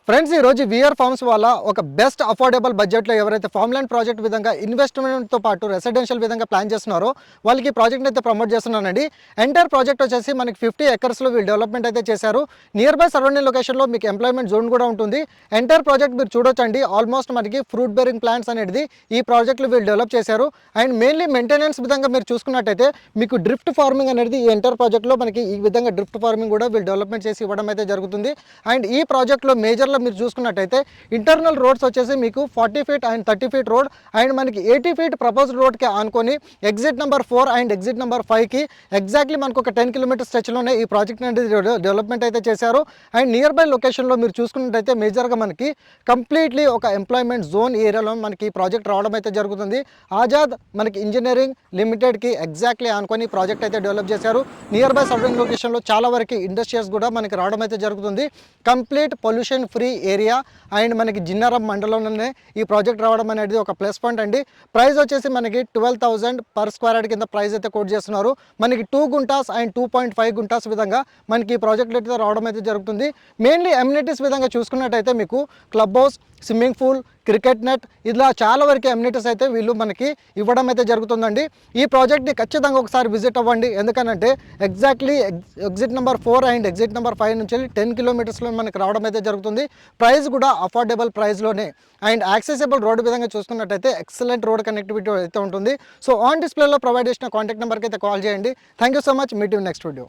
Friends ఈ రోజు VR forms వల్ల ఒక బెస్ట్ అఫోర్డబుల్ బడ్జెట్లో ఎవరైతే ఫార్మ్ ల్యాండ్ ప్రాజెక్ట్ విధంగా ఇన్వెస్ట్మెంట్తో పాటు రెసిడెన్షియల్ విధంగా ప్లాన్ చేస్తున్నారో వాళ్ళకి ప్రాజెక్ట్ అయితే ప్రమోట్ చేస్తున్నానండి. ఎంటైర్ ప్రాజెక్ట్ వచ్చేసి మనకి 50 ఎకర్స్లో వీళ్ళు డెవలప్మెంట్ అయితే చేశారు. నియర్ బై సరౌండింగ్ లొకేషన్లో మీకు ఎంప్లాయ్మెంట్ జోన్ కూడా ఉంటుంది. ఎంటైర్ ప్రాజెక్ట్ మీరు చూడొచ్చండి. ఆల్మోస్ట్ మనకి ఫ్రూట్ బేరింగ్ ప్లాంట్స్ అనేది ఈ ప్రాజెక్ట్లో వీళ్ళు డెవలప్ చేశారు. అండ్ మెయిన్లీ మెయింటెనెన్స్ విధంగా మీరు చూసుకున్నట్టయితే మీకు డ్రిఫ్ట్ ఫార్మింగ్ అనేది ఈ ఎంటైర్ ప్రాజెక్ట్లో మనకి ఈ విధంగా డ్రిఫ్ట్ ఫార్మింగ్ కూడా వీళ్ళు డెవలప్మెంట్ చేసి ఇవ్వడం అయితే జరుగుతుంది. అండ్ ఈ ప్రాజెక్ట్లో మేజర్లో మీరు చూసుకున్నట్టయితే ఇంటర్నల్ రోడ్స్ వచ్చేసి మీకు 40 feet and 30 feet road and మనకి 80 ఫీట్ ప్రపోజ్డ్ రోడ్కి ఆనుకొని exit number 4 and exit number 5కి ఎగ్జాక్ట్లీ మనకు ఒక 10 కిలోమీటర్ స్ట్రెచ్లోనే ఈ ప్రాజెక్ట్ అనేది డెవలప్మెంట్ అయితే చేశారు. అండ్ నియర్ బై లొకేషన్లో మీరు చూసుకున్నట్టయితే మేజర్గా మనకి కంప్లీట్లీ ఒక ఎంప్లాయ్మెంట్ జోన్ ఏరియాలో మనకి ఈ ప్రాజెక్ట్ రావడం అయితే జరుగుతుంది. ఆజాద్ మనకి ఇంజనీరింగ్ లిమిటెడ్కి ఎగ్జాక్ట్లీ ఆనుకొని ఈ ప్రాజెక్ట్ అయితే డెవలప్ చేశారు. నియర్ బై సరౌండింగ్ లొకేషన్లో చాలా వరకు ఇండస్ట్రీస్ కూడా మనకి రావడం అయితే జరుగుతుంది. Complete pollution free area and మనకి జిన్నారం మండలంలోనే ఈ ప్రాజెక్ట్ రావడం అనేది ఒక ప్లస్ పాయింట్ అండి. ప్రైస్ వచ్చేసి మనకి 12,000 పర్ స్క్వేర్ యార్డ్ కింద ప్రైస్ అయితే కోట్ చేస్తున్నారు. మనకి 2 గుంటాస్ అండ్ 2.5 గుంటాస్ విధంగా మనకి ఈ ప్రాజెక్ట్ అయితే రావడం అయితే జరుగుతుంది. మెయిన్లీ ఎమ్యూనిటీస్ విధంగా చూసుకున్నట్టయితే మీకు club house, swimming pool, cricket net ఇలా చాలా వరకు ఎమ్యూనిటీస్ అయితే వీళ్ళు మనకి ఇవ్వడం అయితే జరుగుతుందండి. ఈ ప్రాజెక్ట్ని ఖచ్చితంగా ఒకసారి విజిట్ అవ్వండి. ఎందుకనంటే exactly exit number 4 and exit number 5 నుంచి 10 కిలోమీటర్స్లో మనకి రావడం అయితే జరుగుతుంది. ప్రైస్ కూడా అఫోర్డబుల్ ప్రైస్లోనే అండ్ యాక్సెసిబుల్ రోడ్ విధంగా చూసుకున్నట్టయితే ఎక్సలెంట్ రోడ్ కనెక్టివిటీ అయితే ఉంటుంది. సో ఆన్ డిస్ప్లేలో ప్రొవైడ్ చేసిన కాంటాక్ట్ నెంబర్కి అయితే కాల్ చేయండి. Thank you so much. Meet you next video.